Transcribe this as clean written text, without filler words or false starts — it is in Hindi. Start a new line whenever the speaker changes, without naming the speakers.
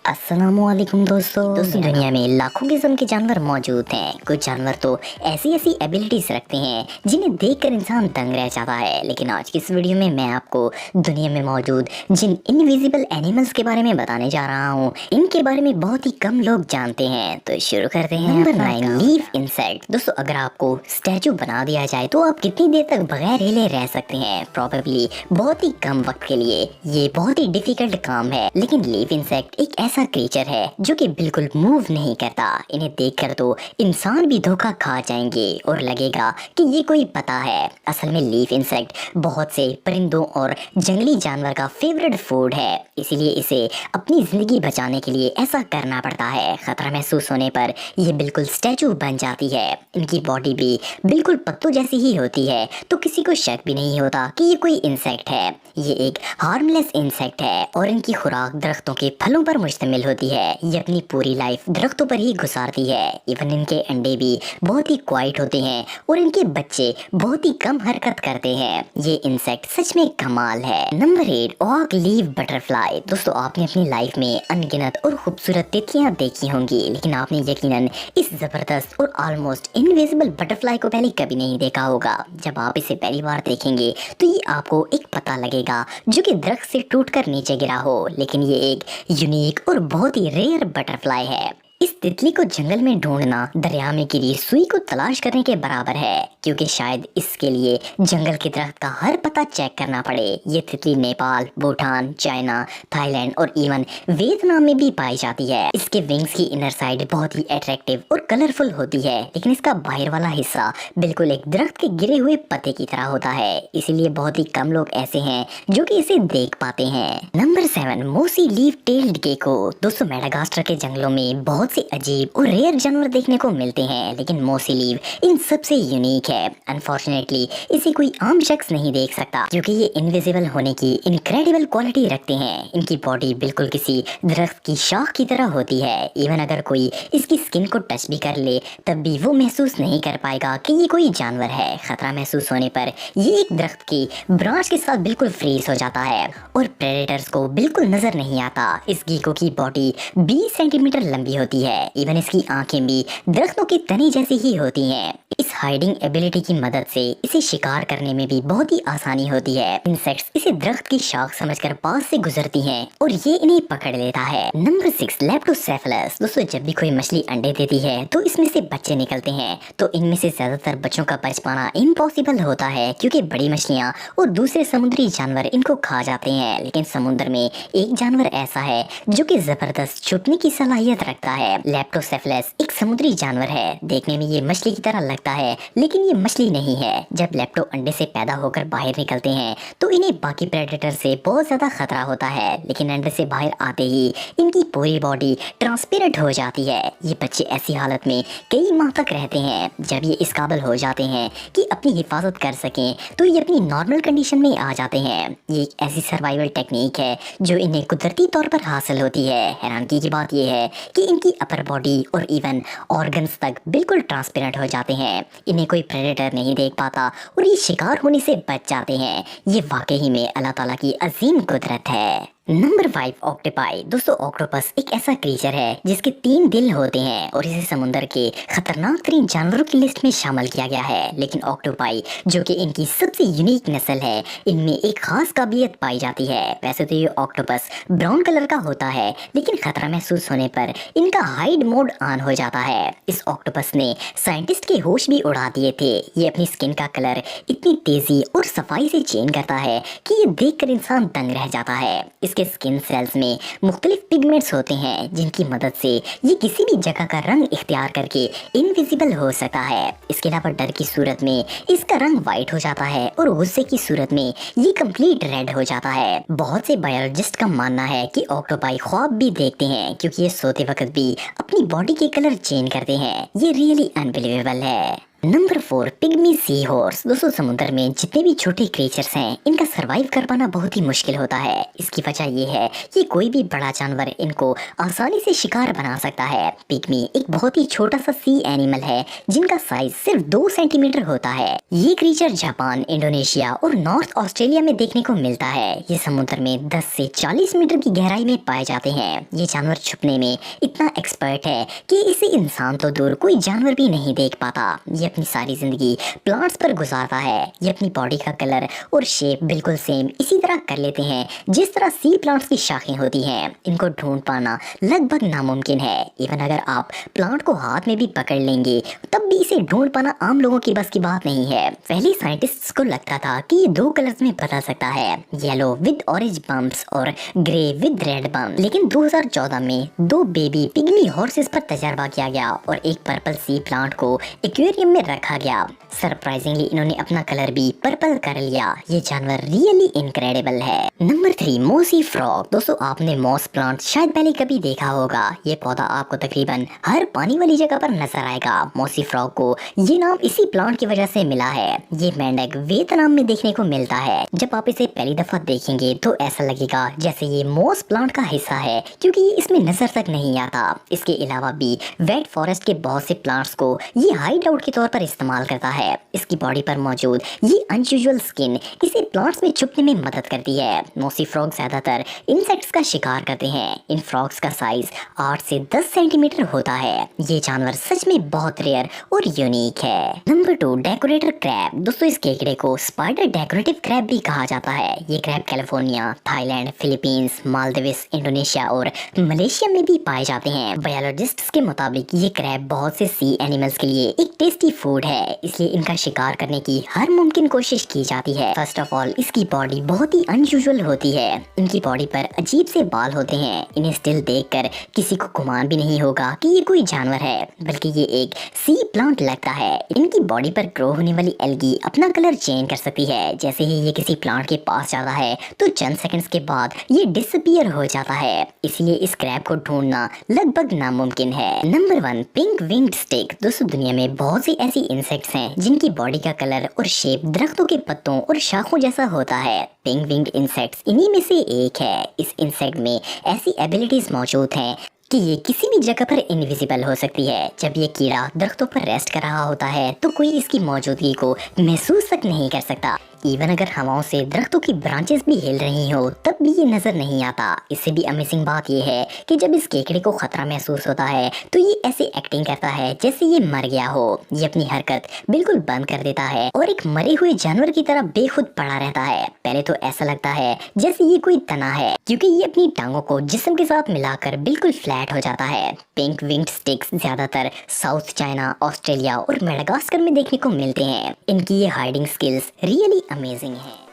अस्सलामुअलैकुम दोस्तों दुनिया में लाखों किस्म के जानवर मौजूद हैं। कुछ जानवर तो ऐसी ऐसी एबिलिटीज रखते हैं जिन्हें देखकर इंसान दंग रह जाता है। लेकिन आज की इस वीडियो में मैं आपको दुनिया में मौजूद जिन इनविजिबल एनिमल्स के बारे में बताने जा रहा हूँ। इनके बारे में बहुत ही कम लोग जानते हैं। तो शुरू करते हैं। Number 9, leaf insect. दोस्तों अगर आपको स्टैचू बना दिया जाए तो आप कितनी देर तक बगैर हिले रह सकते हैं? प्रोबेबली बहुत ही कम वक्त के लिए। ये बहुत ही डिफिकल्ट काम है। लेकिन लीफ इंसेक्ट एक ऐसा क्रीचर है जो कि बिल्कुल मूव नहीं करता। इन्हें देखकर तो इंसान भी धोखा खा जाएंगे और लगेगा कि ये कोई पता है। असल में लीफ इंसेक्ट बहुत से परिंदों और जंगली जानवर का फेवरेट फूड है, इसीलिए इसे अपनी जिंदगी बचाने के लिए ऐसा करना पड़ता है। खतरा महसूस होने पर ये बिल्कुल स्टैचू बन जाती है। इनकी बॉडी भी बिल्कुल पत्तों जैसी ही होती है, तो किसी को शक भी नहीं होता कि ये कोई इंसेक्ट है। ये एक हार्मलेस इंसेक्ट है और इनकी खुराक दरख्तों के फलों पर मुश्तमिल होती है। ये अपनी पूरी लाइफ दरख्तों पर ही गुजारती है। इवन इनके अंडे भी बहुत ही क्वाइट होते हैं और इनके बच्चे बहुत ही कम हरकत करते हैं। ये इंसेक्ट सच में कमाल है। नंबर 8, ऑक लीफ बटरफ्लाई। दोस्तों आपने अपनी लाइफ में अनगिनत और खूबसूरत तितलियां देखी होंगी, लेकिन आपने यकीनन इस जबरदस्त और ऑलमोस्ट इनविजिबल बटरफ्लाई को पहले कभी नहीं देखा होगा। जब आप इसे पहली बार देखेंगे तो ये आपको एक पता लगेगा जो कि दरख्त से टूटकर नीचे गिरा हो। लेकिन ये एक यूनिक और बहुत ही रेयर बटरफ्लाई है। इस तितली को जंगल में ढूंढना दरिया में गिरी सुई को तलाश करने के बराबर है, क्योंकि शायद इसके लिए जंगल के दरख्त का हर पता चेक करना पड़े। ये तितली नेपाल, भूटान, चाइना, थाईलैंड और इवन वियतनाम में भी पाई जाती है। इसके विंग्स की इनर साइड बहुत ही अट्रैक्टिव और कलरफुल होती है, लेकिन इसका बाहर वाला हिस्सा बिल्कुल एक दरख्त के गिरे हुए पत्ते की तरह होता है। इसीलिए बहुत ही कम लोग ऐसे हैं जो कि इसे देख पाते हैं। नंबर 7, मोसी लीफ टेल्ड गेको। दोस्तों मेडागास्कर के जंगलों में बहुत से अजीब और रेयर जानवर देखने को मिलते हैं, लेकिन मोसी लीफ इन सबसे यूनिक है। अनफॉर्चुनेटली इसे कोई आम शख्स नहीं देख सकता, क्योंकि ये इनविजिबल होने की इनक्रेडिबल क्वालिटी रखते हैं। इनकी बॉडी बिल्कुल किसी दरख्त की शाख की तरह होती है। इवन अगर कोई इसकी स्किन को टच भी कर ले तब भी वो महसूस नहीं कर पाएगा कि ये कोई जानवर है। खतरा महसूस होने पर ये एक दरख्त की ब्रांच के साथ बिल्कुल फ्रीज हो जाता है और प्रेडेटर्स को बिल्कुल नजर नहीं आता। इस गीको की बॉडी 20 सेंटीमीटर लंबी होती है। इवन इसकी आंखें भी दरख्तों की तनी जैसी ही होती हैं। इस हाइडिंग एबिलिटी की मदद से इसे शिकार करने में भी बहुत ही आसानी होती है। इंसेक्ट्स इसे दरख्त की शाख समझकर पास से गुजरती हैं और ये इन्हें पकड़ लेता है। नंबर 6, लेप्टोसेफलस। दोस्तों जब भी कोई मछली अंडे देती है तो इसमें से बच्चे निकलते हैं, तो इनमें से ज्यादातर बच्चों का बच पाना इम्पॉसिबल होता है, क्योंकि बड़ी मछलियाँ और दूसरे समुद्री जानवर इनको खा जाते हैं। लेकिन समुद्र में एक जानवर ऐसा है जो कि जबरदस्त छुपने की सलाहियत रखता है। लेप्टोसेफलस एक समुद्री जानवर है। देखने में ये मछली की तरह लगता है, लेकिन ये मछली नहीं है। जब लेप्टो अंडे से पैदा होकर बाहर निकलते हैं तो इन्हें बाकी प्रेडेटर से बहुत ज्यादा खतरा होता है, लेकिन अंडे से बाहर आते ही इनकी पूरी बॉडी ट्रांसपेरेंट हो जाती है। ये बच्चे ऐसी हालत में कई माह तक रहते हैं। जब ये इस काबिल हो जाते हैं कि अपनी हिफाजत कर सकें तो ये अपनी नॉर्मल कंडीशन में आ जाते हैं। ये एक ऐसी सर्वाइवल टेक्निक है जो इन्हें कुदरती तौर पर हासिल होती है। हैरानगी की बात यह है कि इनकी अपर बॉडी और इवन ऑर्गन्स तक बिल्कुल ट्रांसपेरेंट हो जाते हैं। इन्हें कोई प्रेडेटर नहीं देख पाता और ये शिकार होने से बच जाते हैं। ये वाकई में अल्लाह ताला की अजीम कुदरत है। Number 5, octopi. दोस्तों ऑक्टोपस एक ऐसा क्रीचर है जिसके 3 दिल होते हैं और इसे समुद्र के खतरनाक तरीन जानवरों की लिस्ट में शामिल किया गया है। लेकिन ऑक्टोपाई जो कि इनकी सबसे यूनिक नस्ल है, इनमें एक खास काबिलियत पाई जाती है। वैसे तो ये ऑक्टोपस ब्राउन कलर का होता है, लेकिन खतरा महसूस होने पर इनका हाइड मोड ऑन हो जाता है। इस ऑक्टोपस ने साइंटिस्ट के होश भी उड़ा दिए थे। ये अपनी स्किन का कलर इतनी तेजी और सफाई से चेंज करता है कि ये देखकर इंसान दंग रह जाता है। इसके स्किन सेल्स में मुख्तलिफ पिगमेंट्स होते हैं, जिनकी मदद से ये किसी भी जगह का रंग इख्तियार करके इनविजिबल हो सकता है। इसके अलावा डर की सूरत में इसका रंग व्हाइट हो जाता है और गुस्से की सूरत में ये कंप्लीट रेड हो जाता है। बहुत से बायोलॉजिस्ट का मानना है कि ऑक्टोपाई ख्वाब भी देखते हैं, क्योंकि ये सोते वक्त भी अपनी बॉडी के कलर चेंज करते हैं। ये रियली अनबिलीवेबल है। Number 4, pygmy sea horse. दोस्तों समुद्र में जितने भी छोटे क्रिएचर्स हैं इनका सरवाइव कर पाना बहुत ही मुश्किल होता है। इसकी वजह ये है कि कोई भी बड़ा जानवर इनको आसानी से शिकार बना सकता है। पिग्मी एक बहुत ही छोटा सा सी एनिमल है जिनका साइज सिर्फ 2 सेंटीमीटर होता है। ये क्रिएचर जापान, इंडोनेशिया और नॉर्थ ऑस्ट्रेलिया में देखने को मिलता है। ये समुद्र में 10 से 40 मीटर की गहराई में पाए जाते हैं। ये जानवर छुपने में इतना एक्सपर्ट है कि इसे इंसान तो दूर कोई जानवर भी नहीं देख पाता। ये अपनी सारी जिंदगी प्लांट्स पर गुजारता है। ये अपनी बॉडी का कलर और शेप बिल्कुल सेम इसी तरह कर लेते हैं जिस तरह सी प्लांट्स की शाखें होती हैं। इनको ढूंढ पाना लगभग नामुमकिन है। इवन अगर आप प्लांट को हाथ में भी पकड़ लेंगे तब भी इसे ढूंढ पाना आम लोगों की बस की बात नहीं है। पहले साइंटिस्ट्स को लगता था कि ये 2 कलर्स में बदल सकता है, येलो विद ऑरेंज बम्प्स और ग्रे विद रेड बम्प। लेकिन 2014 में 2 बेबी पिग्मी हॉर्सेस पर तजर्बा किया गया और एक पर्पल सी प्लांट को एक्वेरियम में रखा गया। सरप्राइजिंगली इन्होंने अपना कलर भी पर्पल कर लिया। ये जानवर रियली इनक्रेडिबल है। नंबर 3, मोसी फ्रॉग। दोस्तों आपने मॉस प्लांट शायद पहले कभी देखा होगा। ये पौधा आपको तकरीबन हर पानी वाली जगह पर नजर आएगा। मोसी फ्रॉग को ये नाम इसी प्लांट की वजह से मिला है। ये मेंढक वियतनाम में देखने को मिलता है। जब आप इसे पहली दफा देखेंगे तो ऐसा लगेगा जैसे ये मॉस प्लांट का हिस्सा है क्योंकि ये इसमें नजर तक नहीं आता। इसके अलावा भी वेट फॉरेस्ट के बहुत से प्लांट्स को ये हाइड आउट के तौर पर इस्तेमाल करता है। इसकी बॉडी पर मौजूद ये अनयूजुअल स्किन इसे प्लांट्स में छुपने में मदद करती है। मोसी फ्रॉग ज्यादातर इंसेक्ट्स का शिकार करते हैं। इन फ्रॉग्स का साइज 8 से 10 सेंटीमीटर होता है। ये जानवर सच में बहुत रेयर और यूनिक है। Number 2, decorator crab. दोस्तों इस केकड़े को स्पाइडर डेकोरेटिव क्रैब भी कहा जाता है। ये crab California, Thailand, Philippines, Maldives, Indonesia और मलेशिया में भी पाए जाते हैं। बायोलॉजिस्ट्स के मुताबिक ये क्रैब बहुत से सी एनिमल्स के लिए एक टेस्टी फूड है, इसलिए इनका शिकार करने की हर मुमकिन कोशिश की जाती है। फर्स्ट ऑफ ऑल इसकी बॉडी बहुत ही अनयूजुअल होती है। इनकी बॉडी पर अजीब से बाल होते हैं। इन्हें स्टिल देखकर किसी को गुमान भी नहीं होगा कि ये कोई जानवर है, बल्कि ये एक सी प्लांट लगता है। इनकी बॉडी पर ग्रो होने वाली एल्गी अपना कलर चेंज कर सकती है। जैसे ही ये किसी प्लांट के पास जाता है तो चंद सेकंड्स के बाद ये डिसअपीयर हो जाता है। इसलिए इस क्रैब को ढूंढना लगभग नामुमकिन है। Number 1, pink winged stick. दोस्तों दुनिया में बहुत सी ऐसी इंसेक्ट्स हैं जिनकी बॉडी का कलर और शेप दरख्तों के पत्तों और शाखों जैसा होता है। पिंक विंग्ड इंसेक्ट्स इन्हीं में से एक है। इस इंसेक्ट में ऐसी एबिलिटीज मौजूद हैं कि ये किसी भी जगह पर इनविजिबल हो सकती है। जब ये कीड़ा दरख्तों पर रेस्ट कर रहा होता है तो कोई इसकी मौजूदगी को महसूस तक नहीं कर सकता। इवन अगर हवाओं से दरख्तों की ब्रांचेस भी हिल रही हो तब भी ये नजर नहीं आता। इससे भी अमेजिंग बात ये है कि जब इस केकड़े को खतरा महसूस होता है तो ये ऐसे एक्टिंग करता है जैसे ये मर गया हो। ये अपनी हरकत बिल्कुल बंद कर देता है और एक मरे हुए जानवर की तरह बेखुद पड़ा रहता है। पहले तो ऐसा लगता है जैसे ये कोई तना है क्योंकि ये अपनी टांगों को जिस्म के साथ मिलाकर बिल्कुल फ्लैट हो जाता है। पिंक विंग्ड स्टिक्स ज्यादातर साउथ चाइना, ऑस्ट्रेलिया और मेडागास्कर में देखने को मिलते हैं। इनकी ये हाइडिंग स्किल्स रियली अमेजिंग है।